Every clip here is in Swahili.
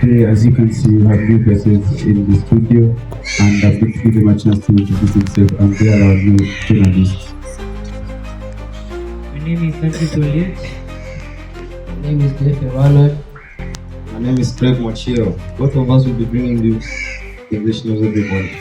Okay, as you can see, we have new faces in the studio, and I've been given a chance to introduce himself, and they are our new journalists. My name is Nancy Juliet. My name is Lefe Ronald. My name is Craig Machio. Both of us will be bringing you English news every morning.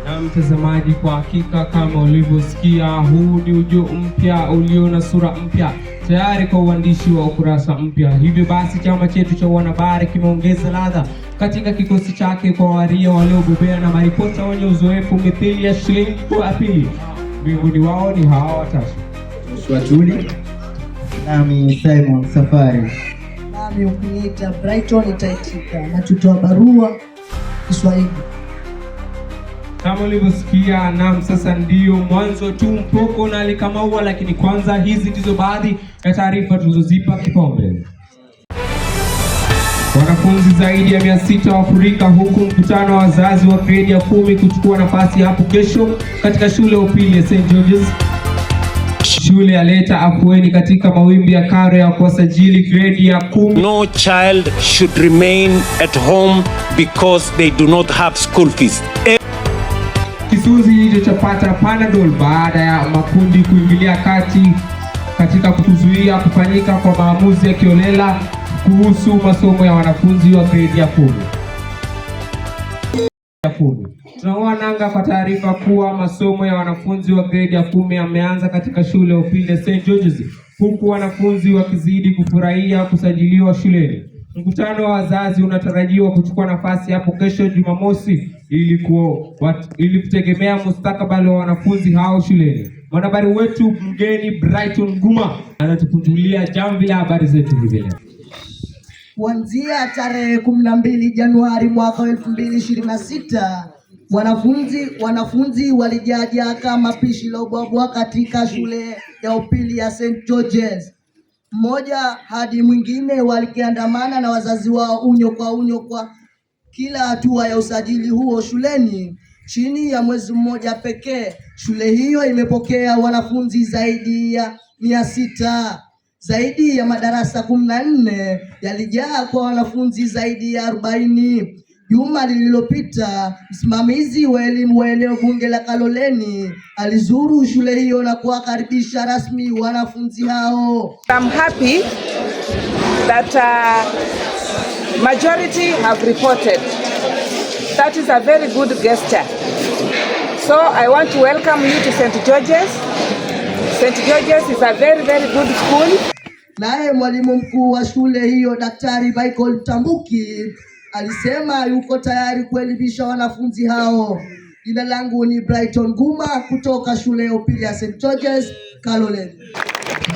Na mtazamaji, kwa hakika kama ulivyosikia, huu ni ujio mpya ulio na sura mpya, tayari kwa uandishi wa ukurasa mpya. Hivyo basi chama chetu cha wanahabari kimeongeza ladha katika kikosi chake kwa waria waliobobea na maripota wenye uzoefu mithili ya shilingi kwa pili. Miongoni wao ni hawa watatu: Swatuli, nami Simon Safari, nami ukiniita Brighton itaitika, na tutoa barua Kiswahili. Kama ulivyosikia, naam, sasa ndio mwanzo tu, mpoko na alikamaua, lakini kwanza hizi ndizo baadhi ya taarifa tulizozipa kipaumbele. Wanafunzi zaidi ya 600 wafurika huku mkutano wa wazazi wa gredi ya 10 kuchukua nafasi hapo kesho katika shule ya upili ya St. George's. Shule yaleta afueni katika mawimbi ya karo ya kuwasajili gredi ya 10. No child should remain at home because they do not have school fees. Kisuzi hicho chapata Panadol baada ya makundi kuingilia kati katika kuzuia kufanyika kwa maamuzi ya kiolela kuhusu masomo ya wanafunzi wa gredi ya 10. Tunaona nanga kwa taarifa kuwa masomo ya wanafunzi wa gredi ya 10 yameanza katika shule ya upili St. George's, huku wanafunzi wakizidi kufurahia kusajiliwa shuleni. Mkutano wa wazazi unatarajiwa kuchukua nafasi hapo kesho Jumamosi ili kutegemea mustakabali wa wanafunzi hao shuleni. Mwanahabari wetu mgeni Brighton Guma anatukunjulia jamvi la habari zetu hivi leo. Kuanzia tarehe 12 Januari mwaka 2026, wanafunzi walijaja kama pishi la ubwabwa katika shule ya upili ya St. George's. Mmoja hadi mwingine walikiandamana na wazazi wao unyo kwa kila hatua ya usajili huo shuleni. Chini ya mwezi mmoja pekee, shule hiyo imepokea wanafunzi zaidi ya 600. Zaidi ya madarasa 14 yalijaa kwa wanafunzi zaidi ya 40. Juma lililopita, msimamizi wa elimu wa eneo bunge la Kaloleni alizuru shule hiyo na kuwakaribisha rasmi wanafunzi hao. I'm happy that majority have reported. That is a very good gesture. So I want to welcome you to St. George's. St. George's is a very, very good school. Naye mwalimu mkuu wa shule hiyo Daktari Michael Tambuki alisema yuko tayari kuelimisha wanafunzi hao. Jina langu ni Brighton Guma kutoka shule ya upili ya St. George's, Kaloleni.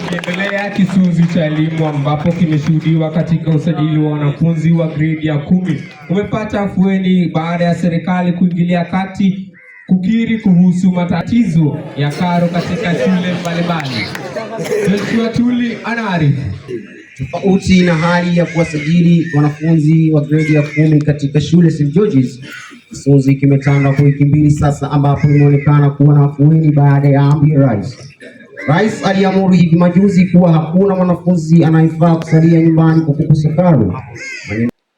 Kiendelea kisuzi cha elimu ambapo kimeshuhudiwa katika usajili wa wanafunzi wa gredi ya 10 umepata afueni baada ya serikali kuingilia kati kukiri kuhusu matatizo ya karo katika shule mbalimbali. Swatuli anaarifu. tofauti na hali ya kuwasajili wanafunzi wa gredi ya 10 katika shule St. George's. Kisuzi kimetanda kwa wiki mbili sasa, ambapo imeonekana kuwa na afueni baada ya amri ya rais. Rais aliamuru hivi majuzi kuwa hakuna mwanafunzi anayefaa kusalia nyumbani kwa kukosa karo.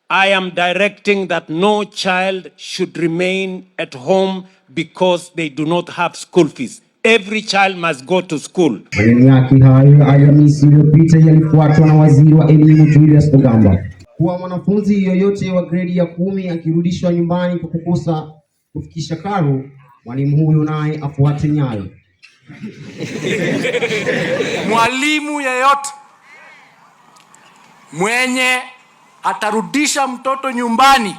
I am directing that no child should remain at home because they do not have school fees. Every child must go to school. Maneno yake hayo Alhamisi iliyopita yalifuatwa na waziri wa elimu Julius Ogamba kuwa mwanafunzi yoyote wa gredi ya 10 akirudishwa nyumbani kwa kukosa kufikisha karo, mwalimu huyo naye afuate nyayo. Mwalimu yeyote mwenye atarudisha mtoto nyumbani,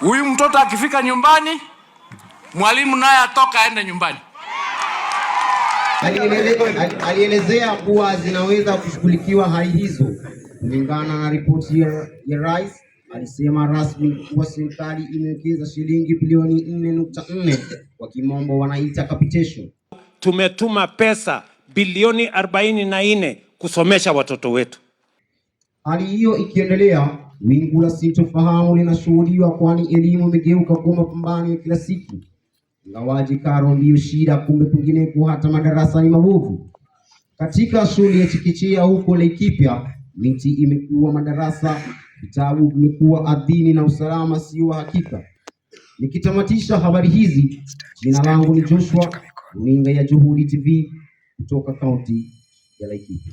huyu mtoto akifika nyumbani, mwalimu naye atoka aende nyumbani. Alielezea kuwa zinaweza kushughulikiwa hali hizo kulingana na ripoti ya rais. Alisema rasmi kuwa serikali imewekeza shilingi bilioni 4.4, kwa kimombo wanaita capitation. Tumetuma pesa bilioni 44 kusomesha watoto wetu. Hali hiyo ikiendelea, wingu la sintofahamu linashuhudiwa, kwani elimu imegeuka kuwa mapambano ya kila siku. Ingawaje karo ndiyo shida, kumbe kwingineko hata madarasa ni mabovu. Katika shule ya chekechea huko Laikipia, miti imekuwa madarasa, vitabu vimekuwa ardhini na usalama sio wa hakika. Nikitamatisha habari hizi, jina langu ni Joshua, runinga ya Juhudi TV kutoka kaunti ya Laikipia.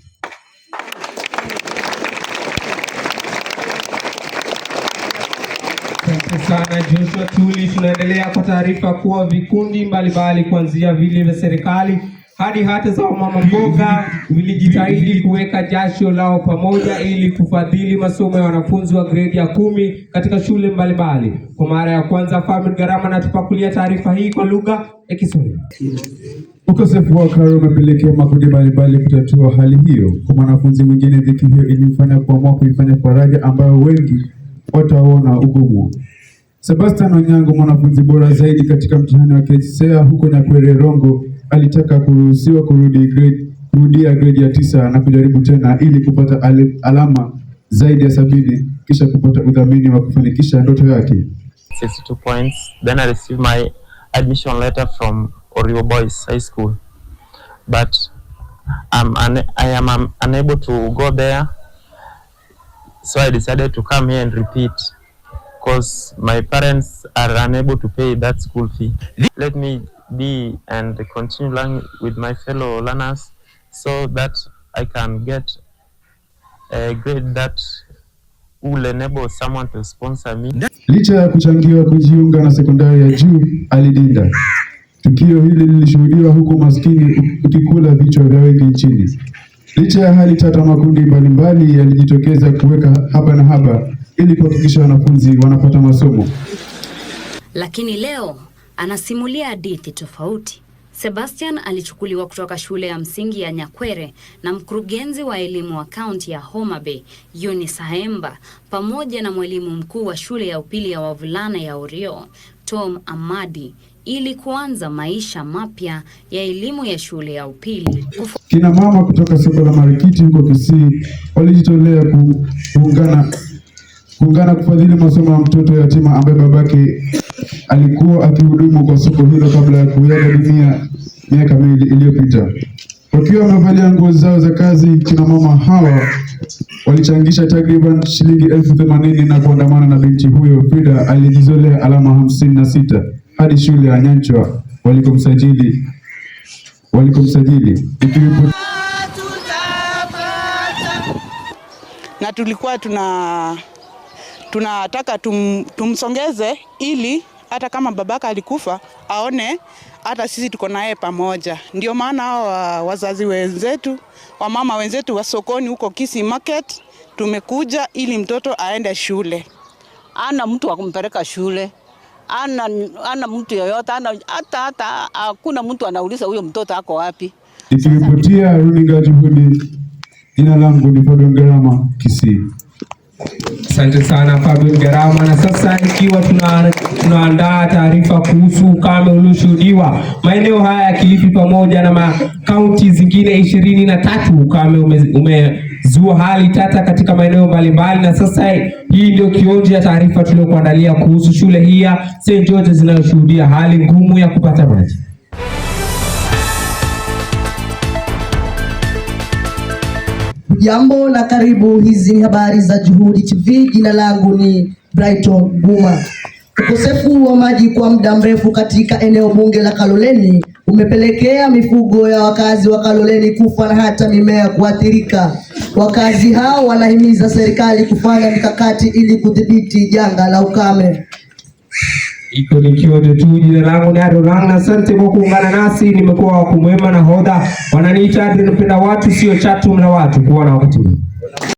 Asante sana Joshua Tuli. Tunaendelea kwa taarifa kuwa vikundi mbalimbali kuanzia vile vya serikali hadi hata za mama mboga vilijitahidi kuweka jasho lao pamoja ili kufadhili masomo ya wanafunzi wa gredi ya 10 katika shule mbalimbali. Kwa mara ya kwanza, Fabian Garama anatupakulia taarifa hii kwa lugha ya Kiswahili. Ukosefu wa karo umepelekea makundi mbalimbali kutatua hali hiyo. Kwa mwanafunzi mwingine, dhiki hiyo ilimfanya kuamua kuifanya faraja ambayo wengi wataona ugumu. Sebastian Onyango, mwanafunzi bora zaidi katika mtihani wa KCSE huko Nyakwere Rongo, alitaka kuruhusiwa kurudia grade ya 9 na kujaribu tena ili kupata alama zaidi ya 70 kisha kupata udhamini wa kufanikisha ndoto yake. 62 points. Then I received my admission letter from Oriwo Boys High School, but I am unable to go there, so I decided to come here and repeat because my parents are unable to pay that school fee. Let me be and continue learning with my fellow learners so that I can get a grade that will enable someone to sponsor me. Licha ya kuchangiwa kujiunga na sekondari ya juu alidinda. Tukio hili lilishuhudiwa huku maskini ukikula vichwa vya wengi nchini. Licha ya hali tata, makundi mbalimbali yalijitokeza kuweka haba na haba ili kuhakikisha wanafunzi wanapata masomo. Lakini leo anasimulia hadithi tofauti. Sebastian alichukuliwa kutoka shule ya msingi ya Nyakwere na mkurugenzi wa elimu wa kaunti ya Homa Bay, Eunice Haemba, pamoja na mwalimu mkuu wa shule ya upili ya wavulana ya Oriwo, Tom Amadi, ili kuanza maisha mapya ya elimu ya shule ya upili. Kina mama kutoka soko la Marikiti huko Kisii walijitolea kuungana kufadhili masomo ya mtoto yatima ambaye babake alikuwa akihudumu kwa soko hilo kabla ya kuaga dunia miaka miwili iliyopita. Wakiwa wamevalia nguo zao za kazi, kina mama hawa walichangisha takriban shilingi 80,000 na kuandamana na binti huyo Frida alijizolea alama 56 hadi shule ya Nyanchwa walikomsajili. Na tulikuwa tunataka tumsongeze ili hata kama babaka alikufa aone hata sisi tuko naye pamoja. Ndio maana wazazi wenzetu, wamama wenzetu wa sokoni huko Kisii Market tumekuja ili mtoto aende shule. Ana mtu wa kumpeleka shule. Ana mtu yoyote, hata hakuna mtu anauliza huyo mtoto ako wapi. Nikiripotia runinga Juhudi, jina langu ni Fabian Garama, Kisii. Asante sana Fabian Garama. Na sasa ikiwa tunaandaa taarifa kuhusu ukame ulioshuhudiwa maeneo haya ya Kilifi pamoja na makaunti zingine 23, ukame umezua hali tata katika maeneo mbalimbali, na sasa hii ndio kionjo ya taarifa tuliyokuandalia kuhusu shule hii ya St. George's zinayoshuhudia hali ngumu ya kupata maji. Jambo na karibu, hizi ni habari za Juhudi TV. Jina langu ni Brighton Guma. Ukosefu wa maji kwa muda mrefu katika eneo bunge la Kaloleni umepelekea mifugo ya wakazi wa Kaloleni kufa na hata mimea kuathirika. Wakazi hao wanahimiza serikali kufanya mikakati ili kudhibiti janga la ukame. Iko nikiwa tu. Jina langu ni Adorang. Asante kwa kuungana nasi. Nimekuwa wakumwema na hodha. Wananiita Adrian Mpenda Watu, sio chatu mla watu. Kuwa na wakati.